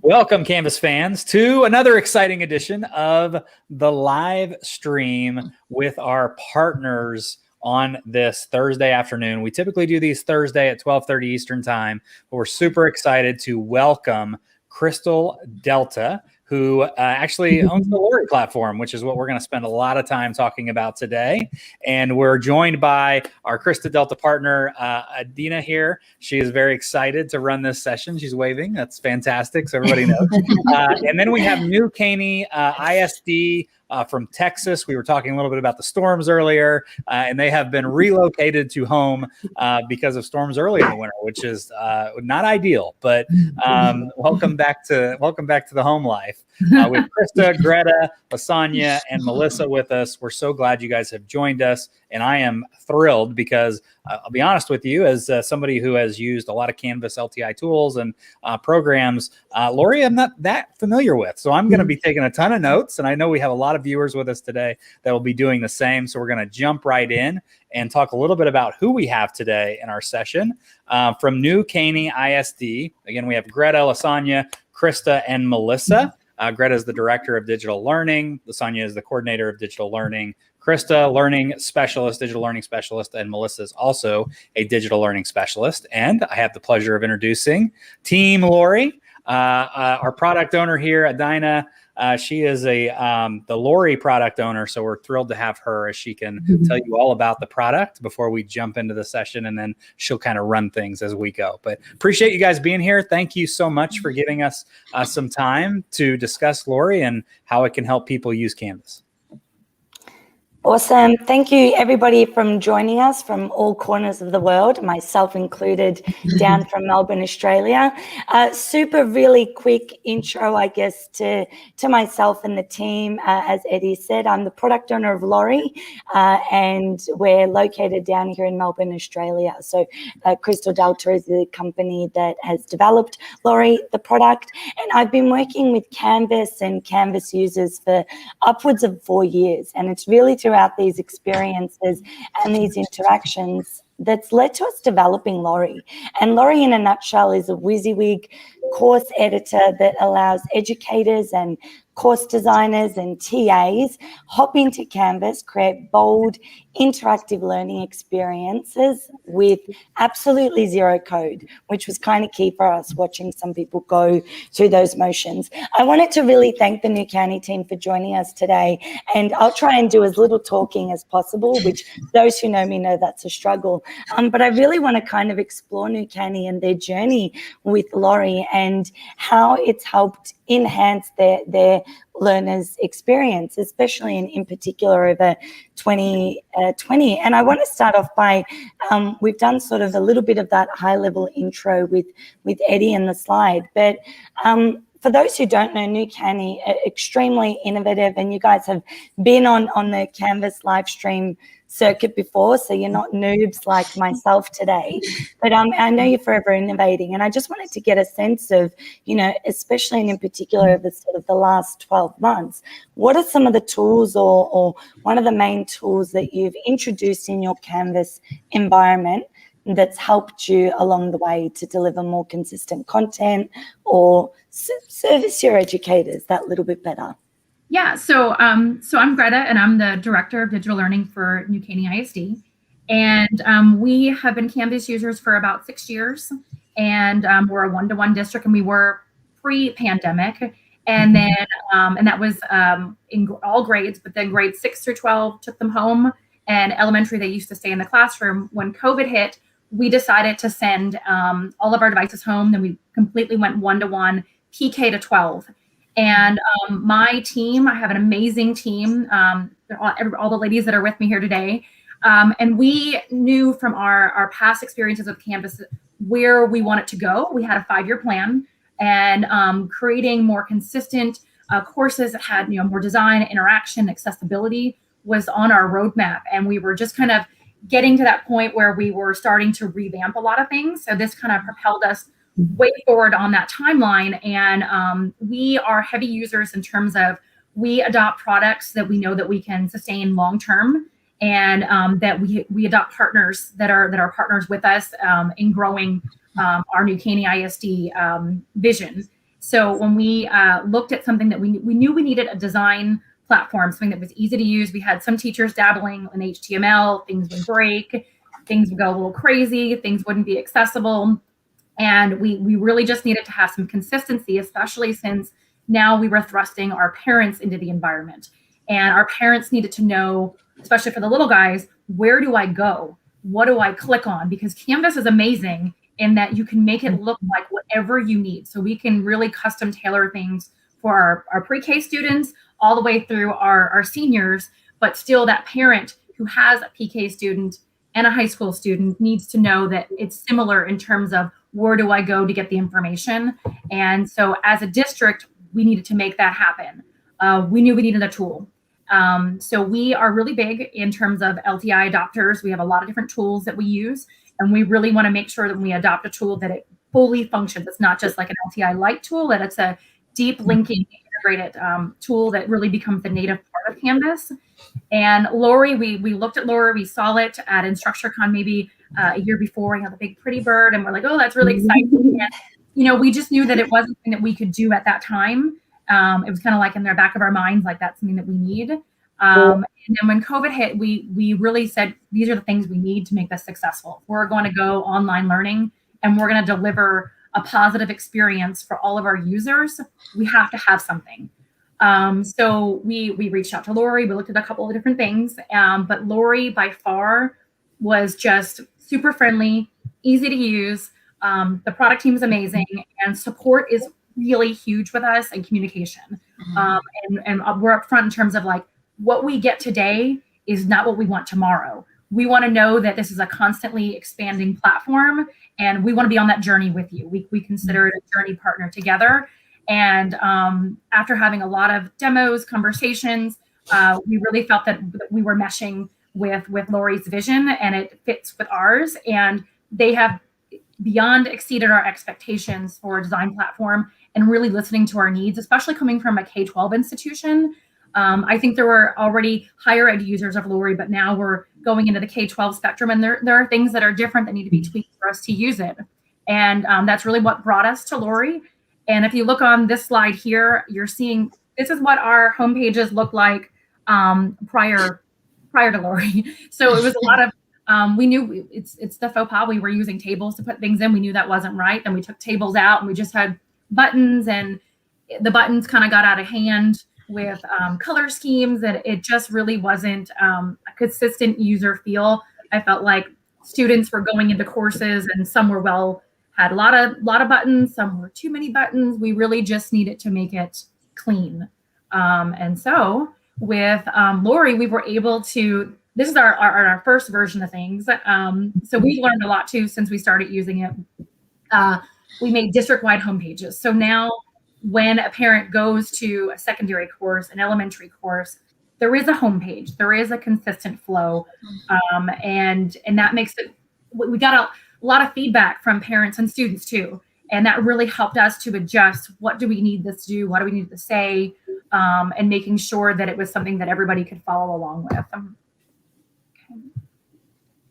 Welcome, Canvas fans, to another exciting edition of the live stream with our partners on this Thursday afternoon. We typically do these Thursday at 12:30 Eastern Time, but we're super excited to welcome Crystal Delta, who actually owns the Loree platform, which is what we're going to spend a lot of time talking about today. And we're joined by our Crystal Delta partner, Adina here. She is very excited to run this session. She's waving. That's fantastic, so everybody knows. And then we have new Caney ISD from Texas. We were talking a little bit about the storms earlier, and they have been relocated to home because of storms early in the winter, which is not ideal. But welcome back to the home life. With Krista, Greta, Lasagna, and Melissa with us. We're so glad you guys have joined us, and I am thrilled because I'll be honest with you, as somebody who has used a lot of Canvas LTI tools and programs, Loree, I'm not that familiar with. So I'm going to be taking a ton of notes, and I know we have a lot of viewers with us today that will be doing the same. So we're going to jump right in and talk a little bit about who we have today in our session. From new Caney ISD, again, we have Greta, Lasagna, Krista, and Melissa. Greta is the Director of Digital Learning. Lasagna is the Coordinator of Digital Learning. Krista, Learning Specialist, Digital Learning Specialist, and Melissa is also a Digital Learning Specialist. And I have the pleasure of introducing Team Loree, our product owner here, Adina. She is the Loree product owner, so we're thrilled to have her as she can tell you all about the product before we jump into the session, and then she'll kind of run things as we go. But appreciate you guys being here. Thank you so much for giving us some time to discuss Loree and how it can help people use Canvas. Awesome. Thank you, everybody, from joining us from all corners of the world, myself included, down from Melbourne, Australia. Super really quick intro, I guess, to myself and the team. As Eddie said, I'm the product owner of Loree, and we're located down here in Melbourne, Australia. So Crystal Delta is the company that has developed Loree, the product. And I've been working with Canvas and Canvas users for upwards of 4 years. And it's really throughout these experiences and these interactions that's led to us developing Loree. And Loree, in a nutshell, is a WYSIWYG course editor that allows educators and course designers and TAs hop into Canvas, create bold, interactive learning experiences with absolutely zero code, which was kind of key for us, watching some people go through those motions. I wanted to really thank the new Caney team for joining us today, and I'll try and do as little talking as possible, which those who know me know that's a struggle. But I really want to kind of explore new Caney and their journey with Loree and how it's helped enhance their learners' experience, especially in particular over 2020. And I want to start off by, we've done sort of a little bit of that high-level intro with Eddie in the slide, but for those who don't know, new Caney, extremely innovative, and you guys have been on the Canvas live stream circuit before, so you're not noobs like myself today. But I know you're forever innovating, and I just wanted to get a sense of, especially and in particular over sort of the last 12 months, what are some of the tools or one of the main tools that you've introduced in your Canvas environment that's helped you along the way to deliver more consistent content or service your educators that little bit better? Yeah, so I'm Greta, and I'm the Director of Digital Learning for New Caney ISD. And we have been Canvas users for about 6 years, and we're a one-to-one district, and we were pre-pandemic. And then, and that was in all grades, but then grades 6 through 12 took them home, and elementary, they used to stay in the classroom. When COVID hit, we decided to send all of our devices home. Then we completely went one-to-one PK to 12. And my team, I have an amazing team, all the ladies that are with me here today. And we knew from our past experiences with Canvas where we wanted to go. We had a 5-year plan, and creating more consistent courses that had more design, interaction, accessibility was on our roadmap. And we were just kind of getting to that point where we were starting to revamp a lot of things. So this kind of propelled us way forward on that timeline. And we are heavy users in terms of we adopt products that we know that we can sustain long term, and that we adopt partners that are partners with us in growing our new Caney ISD vision. So when we looked at something that we knew we needed a design platform, something that was easy to use. We had some teachers dabbling in HTML, things would break, things would go a little crazy, things wouldn't be accessible. And we really just needed to have some consistency, especially since now we were thrusting our parents into the environment. And our parents needed to know, especially for the little guys, where do I go? What do I click on? Because Canvas is amazing in that you can make it look like whatever you need. So we can really custom tailor things for our pre-K students all the way through our seniors, but still that parent who has a PK student and a high school student needs to know that it's similar in terms of where do I go to get the information. And so as a district, we needed to make that happen. We knew we needed a tool. So we are really big in terms of LTI adopters. We have a lot of different tools that we use, and we really want to make sure that when we adopt a tool that it fully functions. It's not just like an LTI light tool, that it's a deep linking integrated tool that really becomes the native part of Canvas. And Loree, we looked at Loree, we saw it at InstructureCon maybe a year before. We had the big pretty bird, and we're like, oh, that's really exciting. And, we just knew that it wasn't something that we could do at that time. It was kind of like in the back of our minds, like that's something that we need. And then when COVID hit, we really said, these are the things we need to make this successful. We're going to go online learning, and we're going to deliver a positive experience for all of our users. We have to have something. So we reached out to Loree. We looked at a couple of different things, but Loree by far was just super friendly, easy to use. The product team is amazing, and support is really huge with us, and communication. And we're upfront in terms of like, what we get today is not what we want tomorrow. We want to know that this is a constantly expanding platform, and we want to be on that journey with you. We consider it a journey partner together. And after having a lot of demos, conversations, we really felt that we were meshing with Loree's vision, and it fits with ours. And they have beyond exceeded our expectations for a design platform and really listening to our needs, especially coming from a K-12 institution. I think there were already higher ed users of Loree, but now we're going into the K-12 spectrum, and there are things that are different that need to be tweaked for us to use it. And that's really what brought us to Loree. And if you look on this slide here, you're seeing this is what our homepages look like prior to Loree. So it was a lot of we knew it's the faux pas. We were using tables to put things in. We knew that wasn't right. Then we took tables out, and we just had buttons, and the buttons kind of got out of hand with color schemes, and it just really wasn't a consistent user feel. I felt like students were going into courses, and some were had a lot of buttons, some were too many buttons. We really just needed to make it clean. And so with Loree, we were able to, this is our first version of things. So we learned a lot too since we started using it. We made district-wide homepages. So now when a parent goes to a secondary course, an elementary course, there is a homepage, there is a consistent flow. And that makes it, we got a lot of feedback from parents and students too. And that really helped us to adjust, what do we need this to do? What do we need to say? And making sure that it was something that everybody could follow along with. Okay.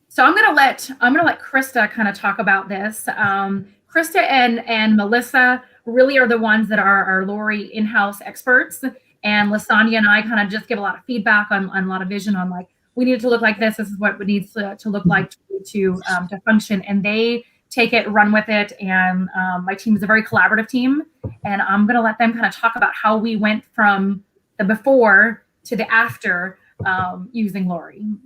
So I'm gonna let Krista kind of talk about this. Krista and Melissa really are the ones that are our Loree in-house experts. And Lasagna and I kind of just give a lot of feedback on a lot of vision on like, we need it to look like this. This is what it needs to look like to function. And they take it, run with it. And my team is a very collaborative team. And I'm going to let them kind of talk about how we went from the before to the after using Loree.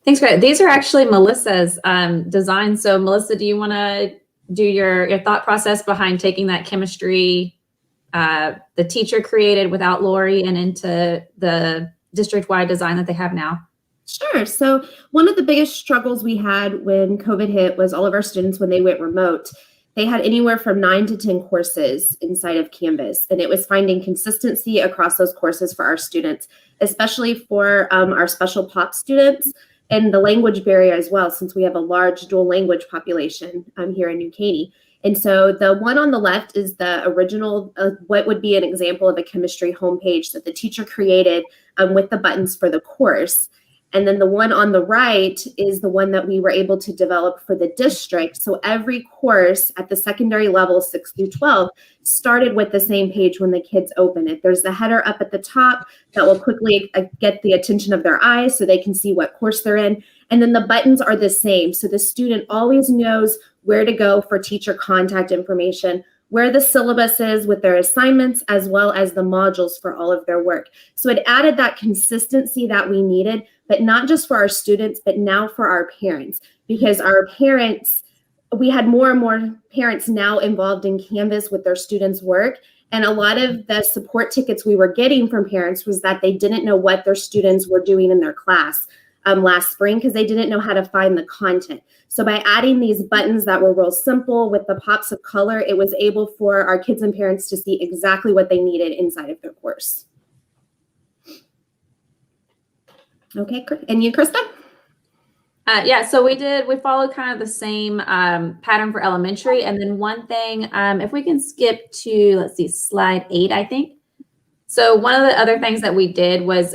Thanks, Greg. These are actually Melissa's designs. So Melissa, do you want to do your thought process behind taking that chemistry the teacher created without Loree and into the district-wide design that they have now? Sure. So one of the biggest struggles we had when COVID hit was all of our students, when they went remote, they had anywhere from 9 to 10 courses inside of Canvas. And it was finding consistency across those courses for our students, especially for our special pop students, and the language barrier as well, since we have a large dual language population here in New Caney. And so the one on the left is the original, what would be an example of a chemistry homepage that the teacher created with the buttons for the course. And then the one on the right is the one that we were able to develop for the district. So every course at the secondary level, 6 through 12, started with the same page when the kids open it. There's the header up at the top that will quickly get the attention of their eyes so they can see what course they're in. And then the buttons are the same. So the student always knows where to go for teacher contact information, where the syllabus is with their assignments, as well as the modules for all of their work. So it added that consistency that we needed, but not just for our students, but now for our parents, because our parents, we had more and more parents now involved in Canvas with their students' work. And a lot of the support tickets we were getting from parents was that they didn't know what their students were doing in their class last spring because they didn't know how to find the content. So by adding these buttons that were real simple with the pops of color, it was able for our kids and parents to see exactly what they needed inside of their course. Okay, and you, Krista? Yeah, so we followed kind of the same pattern for elementary. And then one thing, if we can skip to, let's see, slide 8, I think. So one of the other things that we did was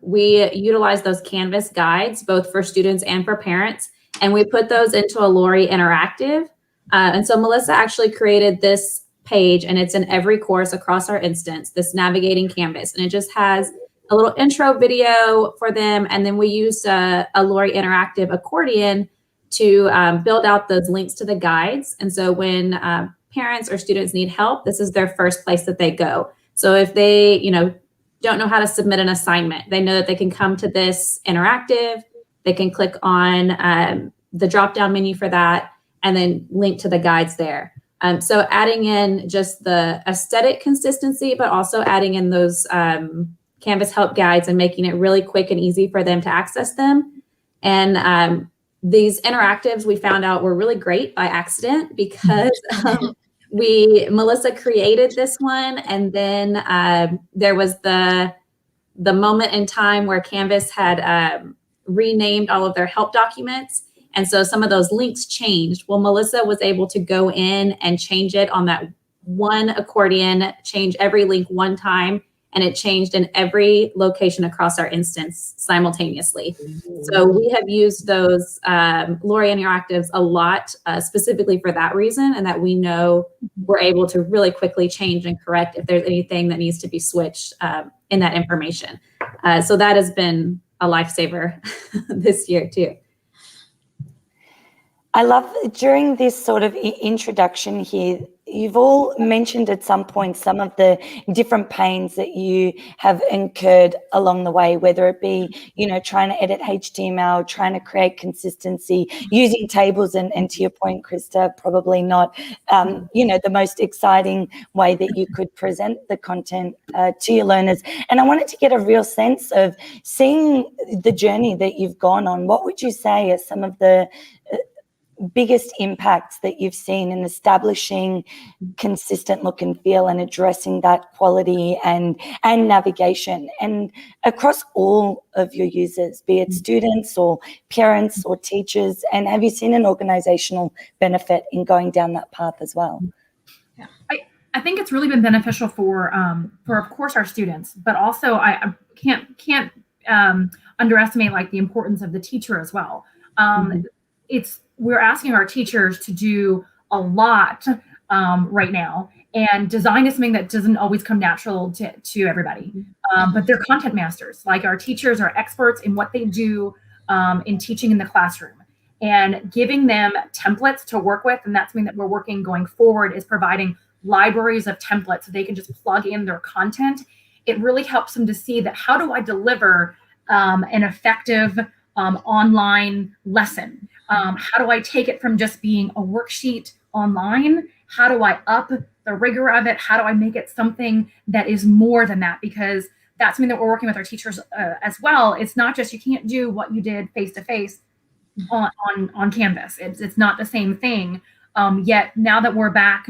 we utilized those Canvas guides, both for students and for parents, and we put those into a Loree interactive. And so Melissa actually created this page, and it's in every course across our instance, this Navigating Canvas. And it just has a little intro video for them. And then we used a Loree interactive accordion to build out those links to the guides. And so when parents or students need help, this is their first place that they go. So if they, don't know how to submit an assignment, they know that they can come to this interactive, they can click on the drop-down menu for that, and then link to the guides there. So adding in just the aesthetic consistency, but also adding in those Canvas help guides and making it really quick and easy for them to access them. And these interactives we found out were really great by accident because Melissa created this one, and then there was the moment in time where Canvas had renamed all of their help documents, and so some of those links changed. Well, Melissa was able to go in and change it on that one accordion, change every link one time, and it changed in every location across our instance simultaneously. So we have used those Loree interactives a lot, specifically for that reason, and that we know we're able to really quickly change and correct if there's anything that needs to be switched in that information. So that has been a lifesaver this year too. I love during this sort of introduction here, you've all mentioned at some point some of the different pains that you have incurred along the way, whether it be, trying to edit HTML, trying to create consistency, using tables, and to your point, Krista, probably not, the most exciting way that you could present the content to your learners. And I wanted to get a real sense of seeing the journey that you've gone on. What would you say are some of the biggest impacts that you've seen in establishing consistent look and feel and addressing that quality and navigation and across all of your users, be it students or parents or teachers? And have you seen an organizational benefit in going down that path as well? Yeah, I think it's really been beneficial for of course our students, but also I can't underestimate like the importance of the teacher as well. We're asking our teachers to do a lot right now, and design is something that doesn't always come natural to everybody. But they're content masters. Like our teachers are experts in what they do in teaching in the classroom, and giving them templates to work with. And that's something that we're working going forward, is providing libraries of templates so they can just plug in their content. It really helps them to see that how do I deliver an effective online lesson? How do I take it from just being a worksheet online? How do I up the rigor of it? How do I make it something that is more than that? Because that's something that we're working with our teachers as well. It's not just, you can't do what you did face-to-face on Canvas. It's not the same thing. Yet now that we're back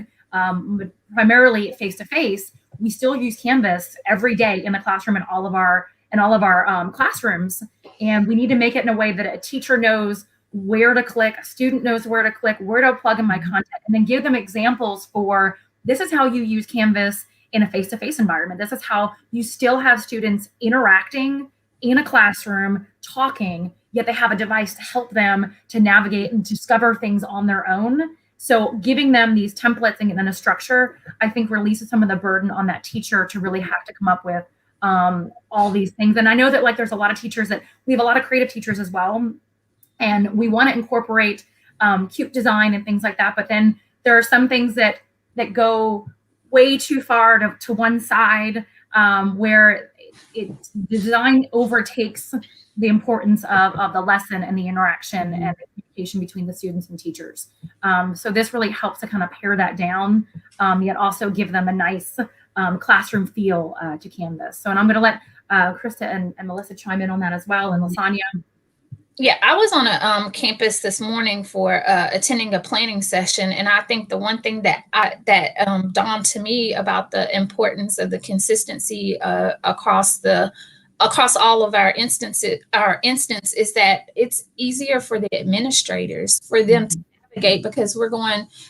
primarily face-to-face, we still use Canvas every day in the classroom in all of our classrooms. And we need to make it in a way that a teacher knows where to click, a student knows where to click, where to plug in my content, and then give them examples for, this is how you use Canvas in a face-to-face environment. This is how you still have students interacting in a classroom talking, yet they have a device to help them to navigate and discover things on their own. So giving them these templates and then a structure, I think releases some of the burden on that teacher to really have to come up with all these things. And I know that like there's a lot of teachers that we have a lot of creative teachers as well. And we want to incorporate cute design and things like that. But then there are some things that go way too far to one side where design overtakes the importance of the lesson and the interaction and the communication between the students and teachers. So this really helps to kind of pare that down, yet also give them a nice classroom feel to Canvas. So, and I'm going to let Krista and Melissa chime in on that as well, and Lasagna. Yeah, I was on a campus this morning for attending a planning session, and I think the one thing that dawned to me about the importance of the consistency across all of our instance is that it's easier for the administrators for them to navigate, because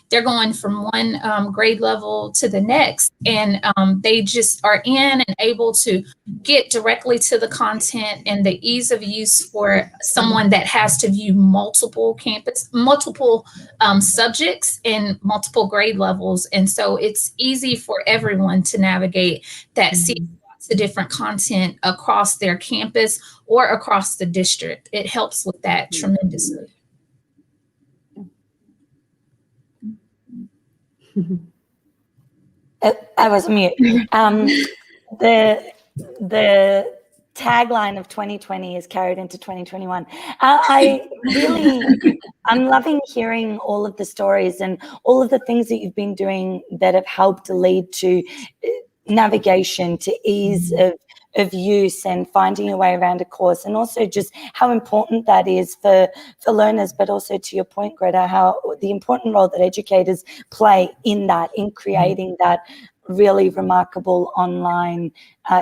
they're going from one grade level to the next, and they just are in and able to get directly to the content, and the ease of use for someone that has to view multiple subjects and multiple grade levels. And so it's easy for everyone to navigate that, see lots of different content across their campus or across the district. It helps with that tremendously. I was mute. The tagline of 2020 is carried into 2021. I'm loving hearing all of the stories and all of the things that you've been doing that have helped lead to navigation, to ease of use and finding your way around a course, and also just how important that is for learners, but also to your point, Greta, how the important role that educators play in creating that really remarkable online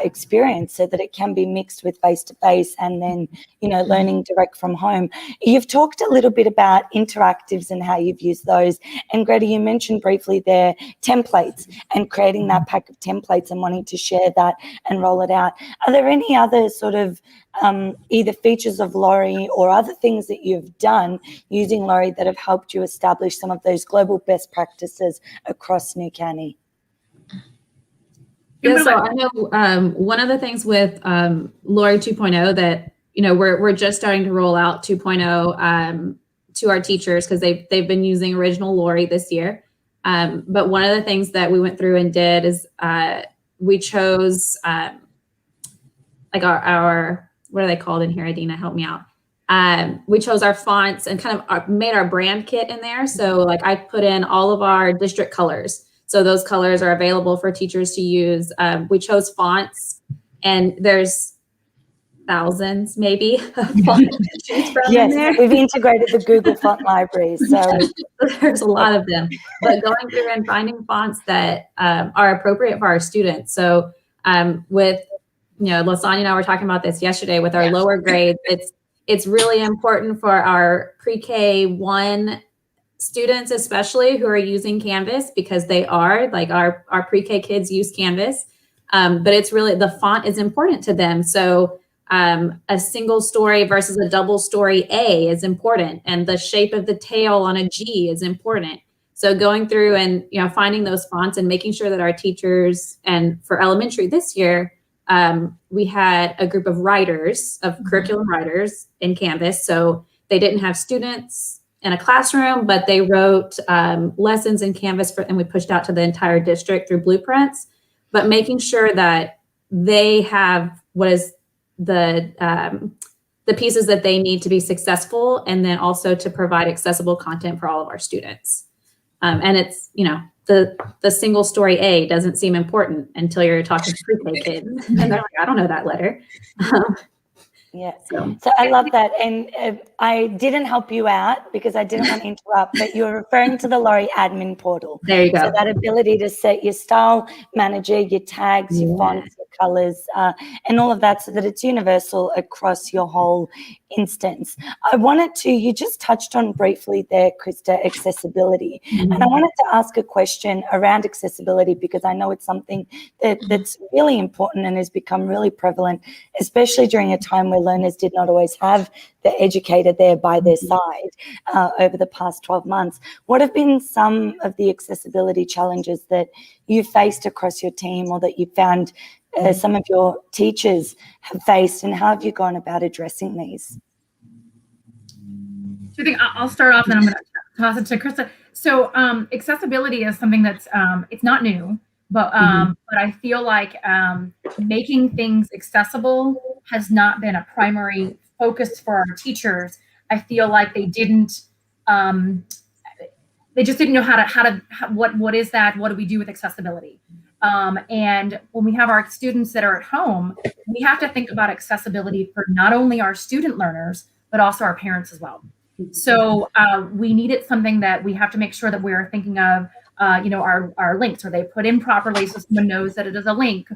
experience, so that it can be mixed with face-to-face and then, learning direct from home. You've talked a little bit about interactives and how you've used those. And Greta, you mentioned briefly there templates and creating that pack of templates and wanting to share that and roll it out. Are there any other sort of either features of Loree or other things that you've done using Loree that have helped you establish some of those global best practices across New Caney? Yeah, so I know one of the things with Loree 2.0 that we're just starting to roll out 2.0 to our teachers, because they've been using original Loree this year. But one of the things that we went through and did is we chose like our what are they called in here? Adina, help me out. We chose our fonts and kind of made our brand kit in there. So like I put in all of our district colors. So those colors are available for teachers to use. We chose fonts, and there's thousands maybe of fonts to choose from in there. We've integrated the Google font library, so there's a lot of them. But going through and finding fonts that are appropriate for our students. So with Lasagna and I were talking about this yesterday with our lower grades. It's really important for our pre-K 1 students, especially who are using Canvas, because they are like our pre-K kids use Canvas, but it's really, the font is important to them. So a single story versus a double story A is important, and the shape of the tail on a G is important. So going through and finding those fonts and making sure that our teachers, and for elementary this year, we had a group of writers, of curriculum writers in Canvas. So they didn't have students in a classroom, but they wrote lessons in Canvas and we pushed out to the entire district through blueprints, but making sure that they have what is the pieces that they need to be successful, and then also to provide accessible content for all of our students. And it's, the single story A doesn't seem important until you're talking to pre-K kids and they're like, I don't know that letter. So I love that. And I didn't help you out because I didn't want to interrupt, but you're referring to the Loree admin portal. There you go. So that ability to set your style manager, your tags, your fonts, your colors, and all of that, so that it's universal across your whole instance. You just touched on briefly there, Krista, accessibility. And I wanted to ask a question around accessibility, because I know it's something that's really important and has become really prevalent, especially during a time where learners did not always have the educator there by their side over the past 12 months. What have been some of the accessibility challenges that you faced across your team, or that you found some of your teachers have faced, and how have you gone about addressing these? So I think I'll start off, and I'm going to toss it to Krista. So accessibility is something that's it's not new, but I feel like making things accessible has not been a primary focus for our teachers. I feel like they just didn't know what is that? What do we do with accessibility? And when we have our students that are at home, we have to think about accessibility for not only our student learners, but also our parents as well. So we needed something that we have to make sure that we're thinking of, our links. Are they put in properly so someone knows that it is a link?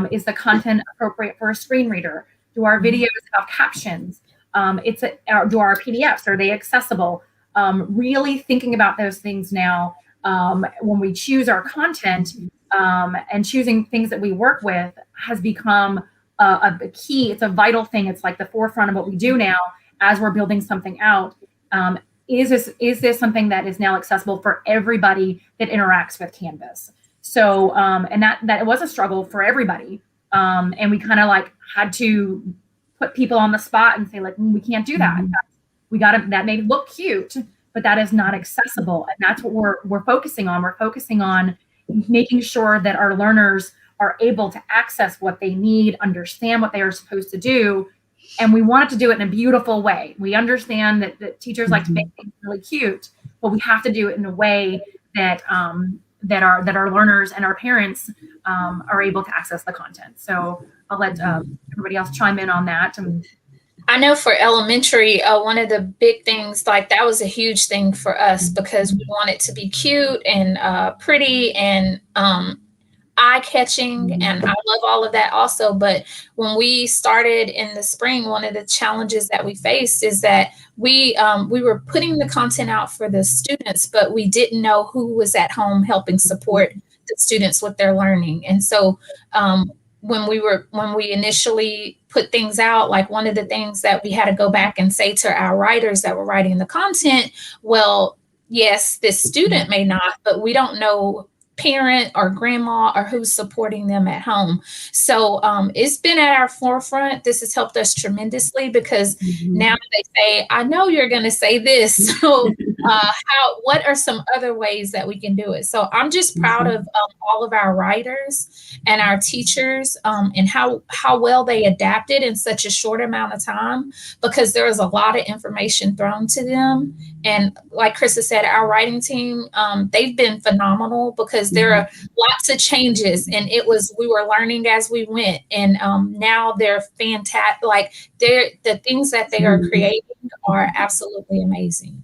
Is the content appropriate for a screen reader? Do our videos have captions? Do our PDFs, are they accessible? Really thinking about those things now when we choose our content, and choosing things that we work with has become a key. It's a vital thing. It's like the forefront of what we do now as we're building something out. Is this something that is now accessible for everybody that interacts with Canvas? So, and that was a struggle for everybody. And we kind of like had to put people on the spot and say, like, we can't do that. That may look cute, but that is not accessible. And that's what we're focusing on. We're focusing on making sure that our learners are able to access what they need, understand what they are supposed to do. And we want to do it in a beautiful way. We understand that teachers like to make things really cute, but we have to do it in a way that our learners and our parents are able to access the content. So I'll let everybody else chime in on that. I know for elementary, one of the big things, like that was a huge thing for us, because we want it to be cute and pretty and eye-catching, and I love all of that also. But when we started in the spring, one of the challenges that we faced is that we were putting the content out for the students, but we didn't know who was at home helping support the students with their learning. And so when we initially put things out, like one of the things that we had to go back and say to our writers that were writing the content, well, yes, this student may not, but we don't know parent or grandma or who's supporting them at home. So it's been at our forefront. This has helped us tremendously, because now they say, I know you're going to say this. So what are some other ways that we can do it? So I'm just proud of all of our writers and our teachers, and how well they adapted in such a short amount of time, because there was a lot of information thrown to them. And like Krista said, our writing team, they've been phenomenal, because there are lots of changes, and we were learning as we went. And now they're fantastic. Like the things that they are creating are absolutely amazing.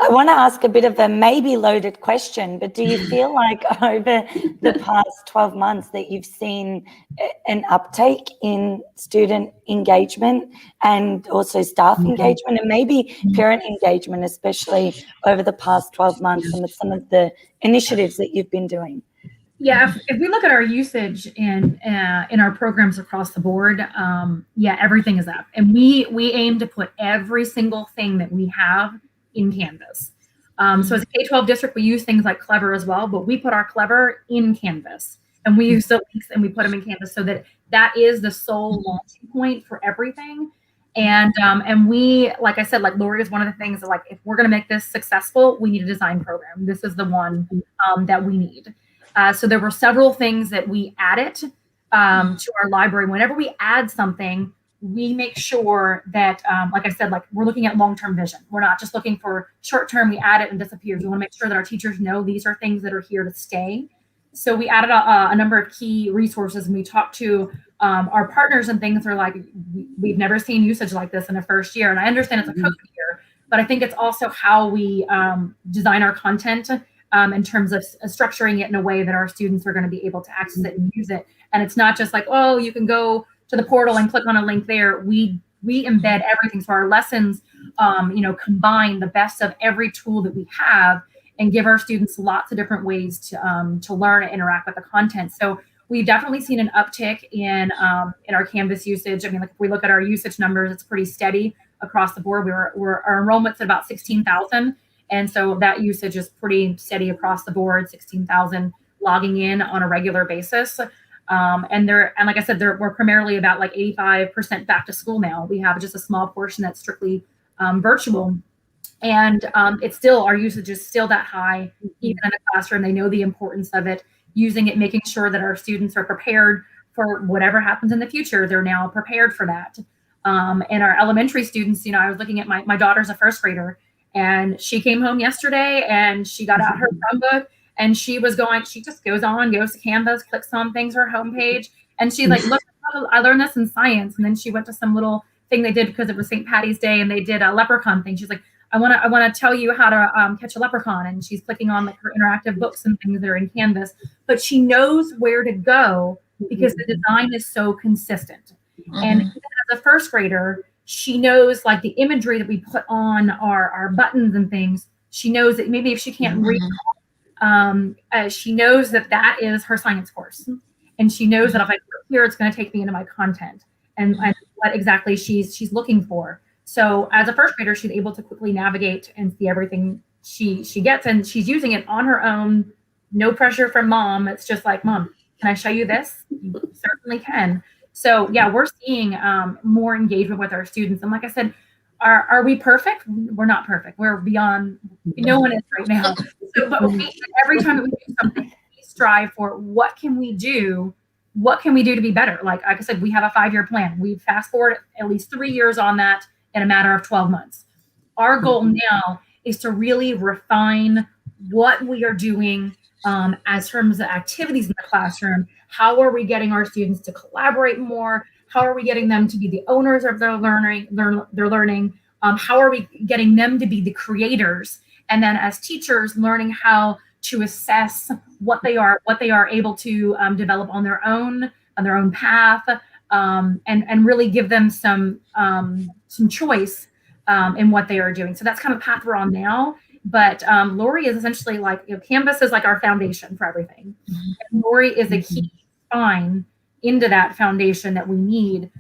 I want to ask a bit of a maybe loaded question, but do you feel like over the past 12 months that you've seen an uptake in student engagement and also staff engagement, and maybe parent engagement, especially over the past 12 months, and with some of the initiatives that you've been doing? Yeah, if we look at our usage in our programs across the board, everything is up, and we aim to put every single thing that we have in Canvas. So as a K-12 district, we use things like Clever as well, but we put our Clever in Canvas, and we use the links and we put them in Canvas, so that is the sole launching point for everything. And we, like I said, like Loree is one of the things that, like, if we're going to make this successful, we need a design program. This is the one that we need. So there were several things that we added to our library. Whenever we add something, we make sure that, like I said, like we're looking at long-term vision. We're not just looking for short-term, we add it and disappears. We want to make sure that our teachers know these are things that are here to stay. So we added a number of key resources, and we talked to our partners, and things are like, we've never seen usage like this in the first year. And I understand it's a COVID year, but I think it's also how we design our content in terms of structuring it in a way that our students are going to be able to access it and use it. And it's not just like, oh, you can go to the portal and click on a link there. We embed everything. So our lessons, combine the best of every tool that we have and give our students lots of different ways to learn and interact with the content. So we've definitely seen an uptick in our Canvas usage. I mean, like if we look at our usage numbers, it's pretty steady across the board. Our enrollment's at about 16,000. And so that usage is pretty steady across the board, 16,000 logging in on a regular basis. And like I said, we're primarily about like 85% back to school now. We have just a small portion that's strictly virtual. And it's still, our usage is still that high, even in the classroom. They know the importance of it, using it, making sure that our students are prepared for whatever happens in the future. They're now prepared for that. And our elementary students, I was looking at my daughter's a first grader, and she came home yesterday and she got out her Chromebook and she just goes to Canvas, clicks on things, her homepage. And she like, look, I learned this in science. And then she went to some little thing they did because it was St. Patty's Day, and they did a leprechaun thing. She's like, I want to tell you how to catch a leprechaun. And she's clicking on like her interactive books and things that are in Canvas, but she knows where to go because the design is so consistent. And as a first grader, she knows like the imagery that we put on our buttons and things. She knows that maybe if she can't read, she knows that is her science course. And she knows that if I click here, it's going to take me into my content and what exactly she's looking for. So as a first grader, she's able to quickly navigate and see everything she gets, and she's using it on her own. No pressure from mom. It's just like, Mom, can I show you this? You certainly can. So yeah, we're seeing more engagement with our students. And like I said, are we perfect? We're not perfect. We're beyond, no one is right now. So, but every time that we do something, we strive for what can we do? What can we do to be better? Like I said, we have a 5-year plan. We fast forward at least 3 years on that in a matter of 12 months. Our goal now is to really refine what we are doing as terms of activities in the classroom. How are we getting our students to collaborate more? How are we getting them to be the owners of their learning? How are we getting them to be the creators? And then as teachers, learning how to assess what they are able to develop on their own path, and really give them some choice in what they are doing. So that's kind of the path we're on now. But Loree is essentially like, Canvas is like our foundation for everything. And Loree is a key spine into that foundation that we need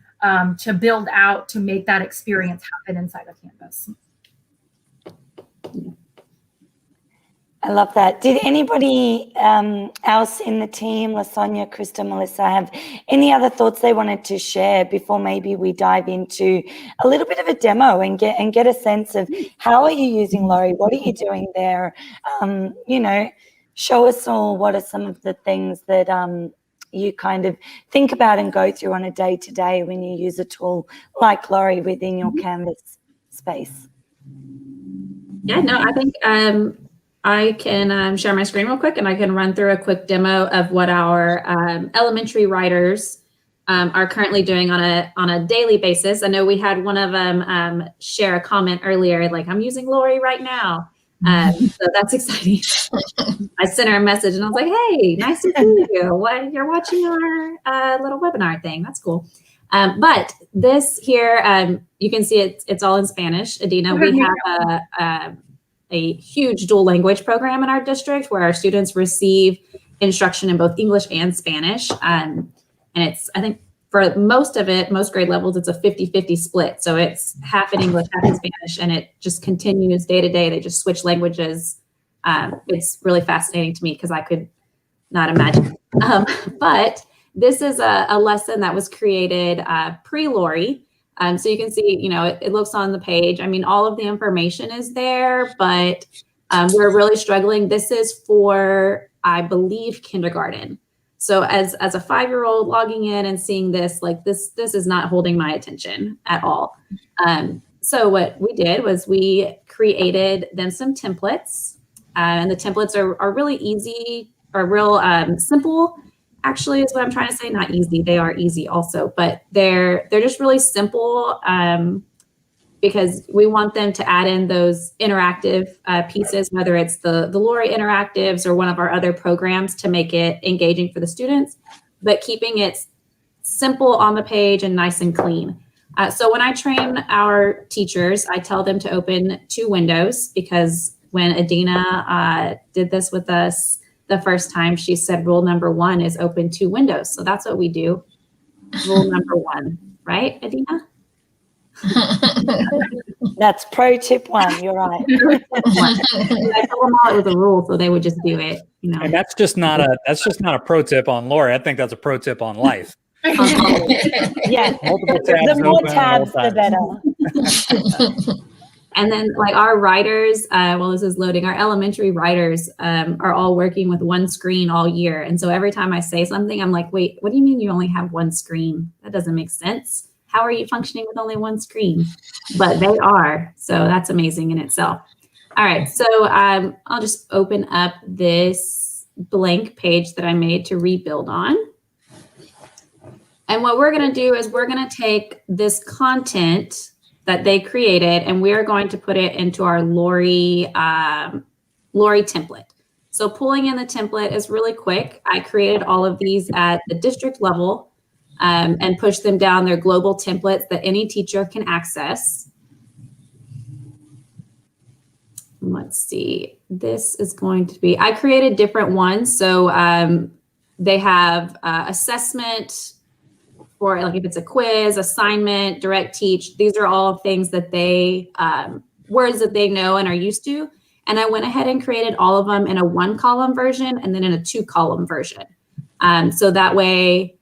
to build out, to make that experience happen inside of Canvas. I love that. Did anybody else in the team, LaSonia, Krista, Melissa, have any other thoughts they wanted to share before maybe we dive into a little bit of a demo and get a sense of how are you using Loree? What are you doing there? Show us all what are some of the things that you kind of think about and go through on a day-to-day when you use a tool like Loree within your Canvas space. Yeah, no, I think I can share my screen real quick, and I can run through a quick demo of what our elementary writers are currently doing on a daily basis. I know we had one of them share a comment earlier, like, I'm using Loree right now. So that's exciting. I sent her a message and I was like, hey, nice to see you. You're watching our little webinar thing. That's cool. But this here, you can see it's all in Spanish. Adina, we have a huge dual language program in our district where our students receive instruction in both English and Spanish. And it's, I think for most grade levels, it's a 50-50 split. So it's half in English, half in Spanish, and it just continues day to day. They just switch languages. It's really fascinating to me because I could not imagine. But this is a lesson that was created pre-Loree. So you can see, it looks on the page. I mean, all of the information is there, but we're really struggling. This is for, I believe, kindergarten. So as a 5-year-old logging in and seeing this, like this is not holding my attention at all. So what we did was we created them some templates, and the templates are really easy, or real simple. Actually, is what I'm trying to say. Not easy. They are easy also, but they're just really simple because we want them to add in those interactive pieces, whether it's the Loree interactives or one of our other programs to make it engaging for the students, but keeping it simple on the page and nice and clean. So when I train our teachers, I tell them to open 2 windows, because when Adina did this with us the first time, she said rule number 1 is open 2 windows. So that's what we do. Rule number 1, right, Adina? That's pro tip 1. You're right. I told them all it was a rule, so they would just do it. You know, And that's just not a pro tip on Loree. I think that's a pro tip on life. Yeah. Multiple tabs The more open at all tabs, the times. better. and then like our writers, while this is loading, our elementary writers are all working with 1 screen all year. And so every time I say something, I'm like, wait, what do you mean you only have 1 screen? That doesn't make sense. How are you functioning with only 1 screen? But they are. So that's amazing in itself. All right. So I'll just open up this blank page that I made to rebuild on. And what we're going to do is we're going to take this content that they created and we are going to put it into our Loree template. So pulling in the template is really quick. I created all of these at the district level and pushed them down. They're global templates that any teacher can access. Let's see. This is going to be, I created different ones. So they have assessment, or like if it's a quiz, assignment, direct teach, these are all things that they, words that they know and are used to. And I went ahead and created all of them in a 1-column version and then in a 2-column version. So that way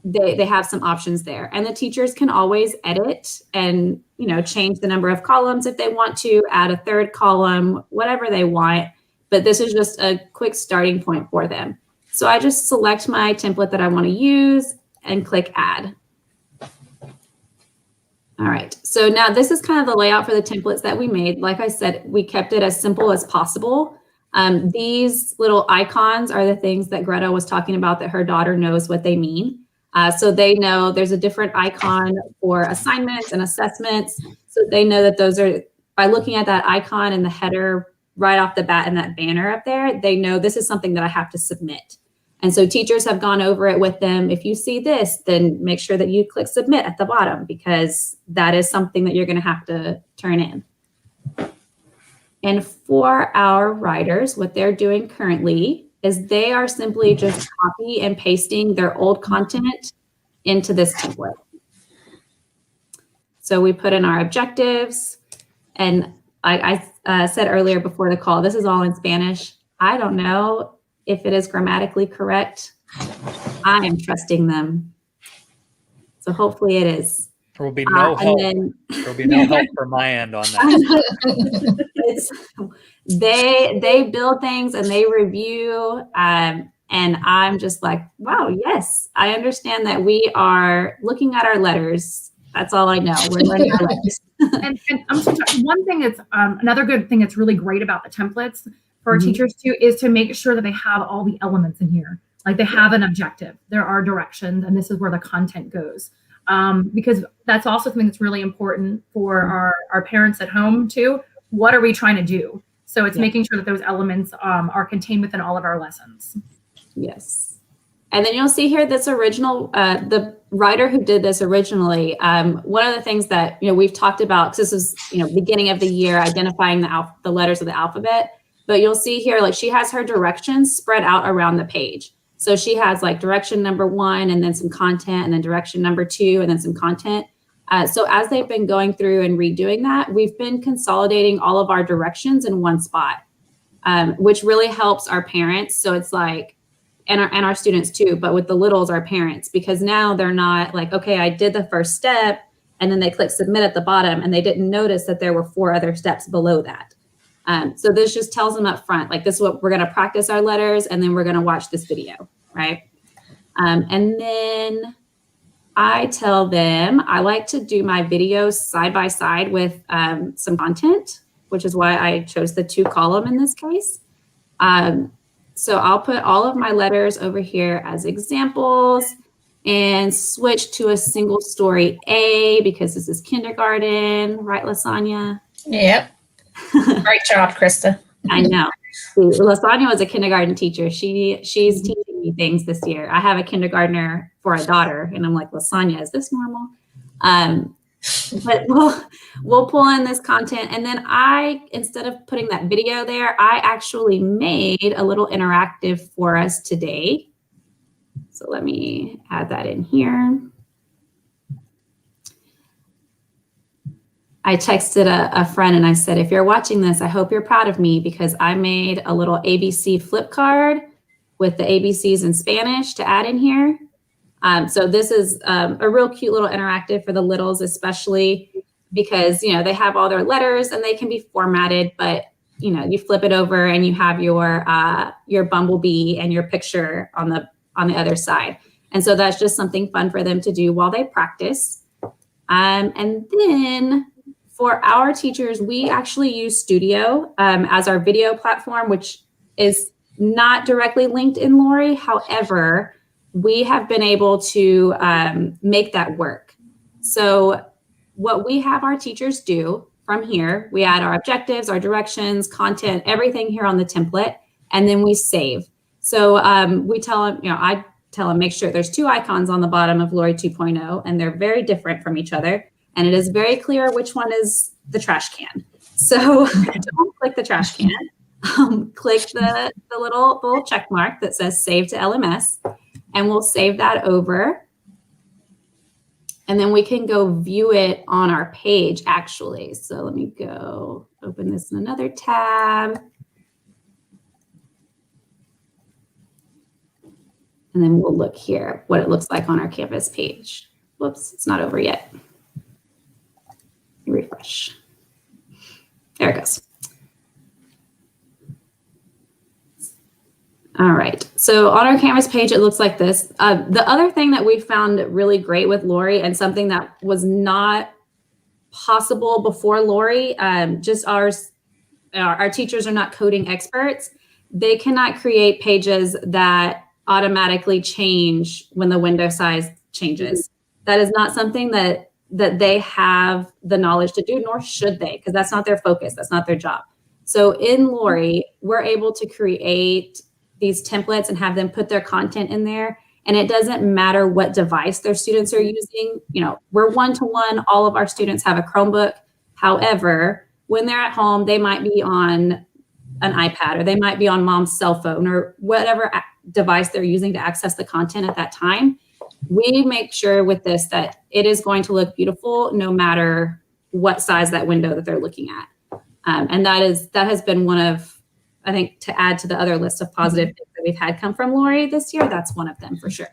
they have some options there. And the teachers can always edit and, you know, change the number of columns if they want to, add a 3rd column, whatever they want. But this is just a quick starting point for them. So I just select my template that I want to use and click add. All right, so now this is kind of the layout for the templates that we made. Like I said, we kept it as simple as possible. These little icons are the things that Greta was talking about that her daughter knows what they mean. So they know there's a different icon for assignments and assessments. So they know that those are, by looking at that icon and the header right off the bat and that banner up there, they know this is something that I have to submit. And so teachers have gone over it with them. If you see this, then make sure that you click submit at the bottom, because that is something that you're going to have to turn in. And for our writers, what they're doing currently is they are simply just copy and pasting their old content into this template. So we put in our objectives, and I said earlier before the call, this is all in Spanish. I don't know if it is grammatically correct. I am trusting them. So hopefully it is. There will be no help. There will be no help from my end on that. They build things and they review, and I'm just like, wow, yes, I understand that we are looking at our letters. That's all I know. We're learning our letters. and I'm so sorry. One thing that's another good thing that's really great about the templates for our teachers too is to make sure that they have all the elements in here. Like they have an objective, there are directions, and this is where the content goes. Because that's also something that's really important for our parents at home too. What are we trying to do? So it's making sure that those elements are contained within all of our lessons. Yes. And then you'll see here this original, the writer who did this originally, one of the things that, we've talked about, because this is, beginning of the year, identifying the letters of the alphabet. But you'll see here, like she has her directions spread out around the page. So she has like direction number 1 and then some content, and then direction number 2 and then some content. So as they've been going through and redoing that, we've been consolidating all of our directions in one spot, which really helps our parents. So it's like, and our students too, but with the littles, our parents, because now they're not like, okay, I did the first step and then they click submit at the bottom and they didn't notice that there were 4 other steps below that. So this just tells them up front, like this is what we're going to practice our letters, and then we're going to watch this video, right? And then I tell them I like to do my videos side by side with some content, which is why I chose the 2-column in this case. So I'll put all of my letters over here as examples. and switch to a single story A because this is kindergarten, right, Lasagna? Yep. Great job, Krista. I know. Lasagna was a kindergarten teacher. She's teaching me things this year. I have a kindergartner for a daughter, and I'm like, Lasagna, is this normal? But we'll pull in this content, and then instead of putting that video there, I actually made a little interactive for us today. So let me add that in here. I texted a friend and I said, if you're watching this, I hope you're proud of me because I made a little ABC flip card with the ABCs in Spanish to add in here. So this is a real cute little interactive for the littles, especially because, you know, they have all their letters and they can be formatted, but, you know, you flip it over and you have your bumblebee and your picture on the other side. And so that's just something fun for them to do while they practice. And then for our teachers, we actually use Studio as our video platform, which is not directly linked in Loree. However, we have been able to make that work. So what we have our teachers do from here, we add our objectives, our directions, content, everything here on the template, and then we save. So we tell them, you know, I tell them, make sure there's 2 icons on the bottom of Loree 2.0, and they're very different from each other. And it is very clear which one is the trash can. So don't click the trash can. Click the little check mark that says save to LMS, and we'll save that over. And then we can go view it on our page actually. So let me go open this in another tab. And then we'll look here, what it looks like on our Canvas page. Whoops, it's not over yet. Refresh. There it goes. All right, so on our Canvas page, it looks like this. The other thing that we found really great with Loree, and something that was not possible before Loree, just our teachers are not coding experts. They cannot create pages that automatically change when the window size changes. That is not something that they have the knowledge to do, nor should they, because that's not their focus. That's not their job. So in Loree, we're able to create these templates and have them put their content in there. And it doesn't matter what device their students are using. You know, we're one-to-one. All of our students have a Chromebook. However, when they're at home, they might be on an iPad, or they might be on mom's cell phone, or whatever device they're using to access the content at that time. We make sure with this that it is going to look beautiful no matter what size that window that they're looking at. And that has been one of, I think, to add to the other list of positive things that we've had come from Loree this year, that's one of them for sure.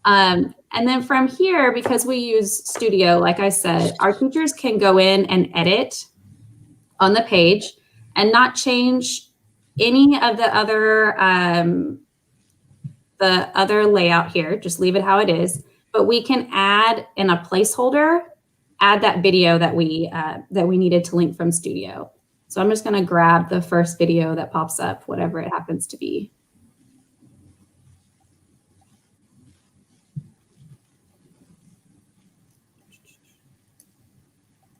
And then from here, because we use Studio, like I said, our teachers can go in and edit on the page and not change any of the other layout here, just leave it how it is. But we can add in a placeholder, add that video that we needed to link from Studio. So I'm just going to grab the first video that pops up, whatever it happens to be.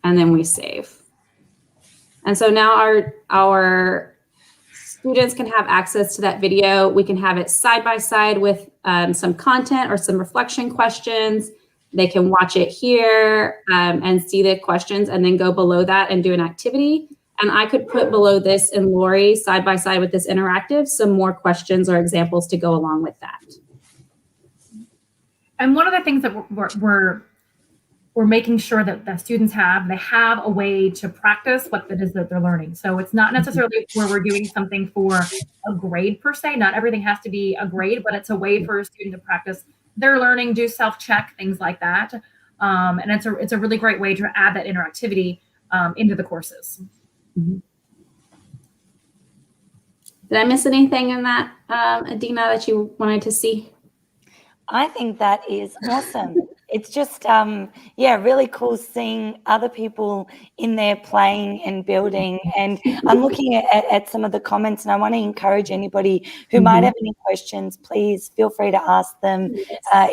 And then we save. And so now our students can have access to that video. We can have it side by side with some content or some reflection questions. They can watch it here and see the questions, and then go below that and do an activity. And I could put below this in Loree side by side with this interactive some more questions or examples to go along with that. And one of the things that we're making sure that the students have a way to practice what it is that they're learning. So it's not necessarily where we're doing something for a grade per se. Not everything has to be a grade, but it's a way for a student to practice their learning, do self-check, things like that. And it's a really great way to add that interactivity into the courses. Mm-hmm. Did I miss anything in that, Adina, that you wanted to see? I think that is awesome. it's just yeah, really cool seeing other people in there playing and building. And I'm looking at some of the comments, and I want to encourage anybody who might have any questions, please feel free to ask them,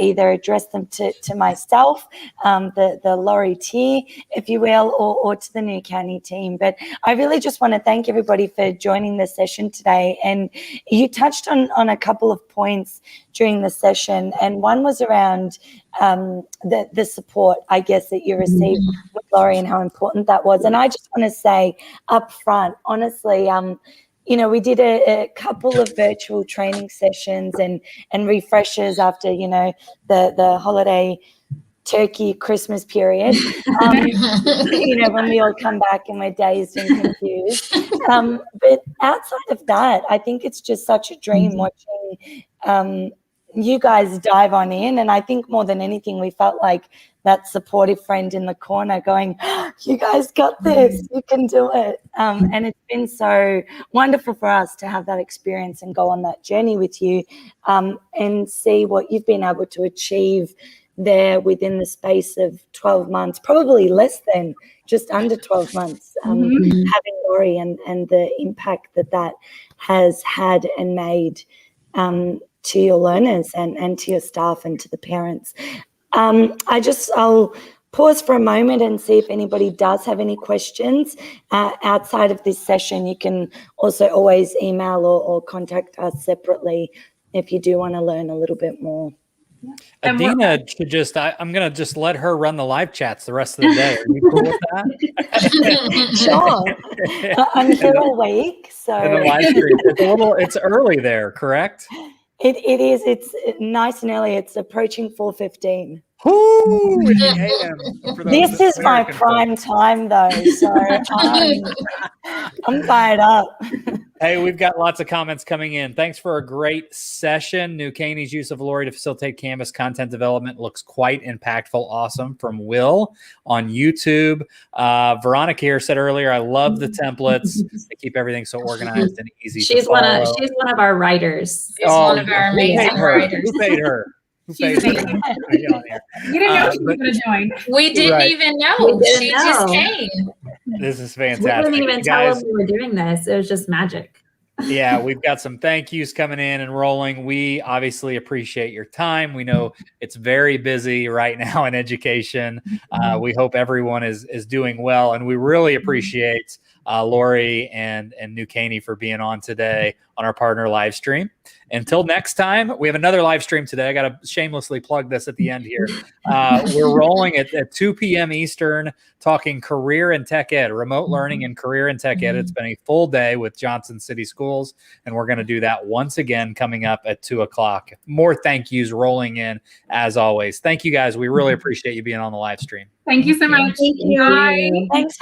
either address them to myself, the Loree tier, if you will, or to the New Caney team. But I really just want to thank everybody for joining the session today. And you touched on a couple of points during the session, and one was around the support, I guess, that you received with Loree and how important that was. And I just want to say up front, honestly, you know, we did a couple of virtual training sessions and refreshers after, you know, the holiday turkey Christmas period, you know, when we all come back and we're dazed and confused. But outside of that, I think it's just such a dream watching you guys dive on in. And I think more than anything, we felt like that supportive friend in the corner going, you guys got this, you can do it. And it's been so wonderful for us to have that experience and go on that journey with you, and see what you've been able to achieve there within the space of 12 months, probably less than, just under 12 months, having Loree and the impact that has had and made to your learners and to your staff and to the parents. I'll pause for a moment and see if anybody does have any questions outside of this session. You can also always email or contact us separately if you do want to learn a little bit more. Adina should just, I'm going to just let her run the live chats the rest of the day. Are you cool with that? Sure. I'm here all week. So the live stream, it's early there, correct? It is. It's nice and early. It's approaching 4:15. This is my prime time, though, so I'm fired up. Hey, we've got lots of comments coming in. Thanks for a great session. New Caney's use of Loree to facilitate Canvas content development looks quite impactful. Awesome. From Will on YouTube. Veronica here said earlier, I love the templates. They keep everything so organized and easy to follow. She's one of our writers. She's one of our amazing writers. Who paid her? You didn't know she was going to join. We didn't even know. She just came. This is fantastic. We didn't even tell them we were doing this. It was just magic. Yeah, we've got some thank yous coming in and rolling. We obviously appreciate your time. We know it's very busy right now in education. We hope everyone is doing well, and we really appreciate Loree and New Caney for being on today on our partner live stream. Until next time, we have another live stream today. I got to shamelessly plug this at the end here. We're rolling at 2 p.m. Eastern, talking career and tech ed, remote learning and career and tech ed. It's been a full day with Johnson City Schools, and we're going to do that once again coming up at 2 o'clock. More thank yous rolling in as always. Thank you guys. We really appreciate you being on the live stream. Thank you so much. Thank you. Bye. Thanks.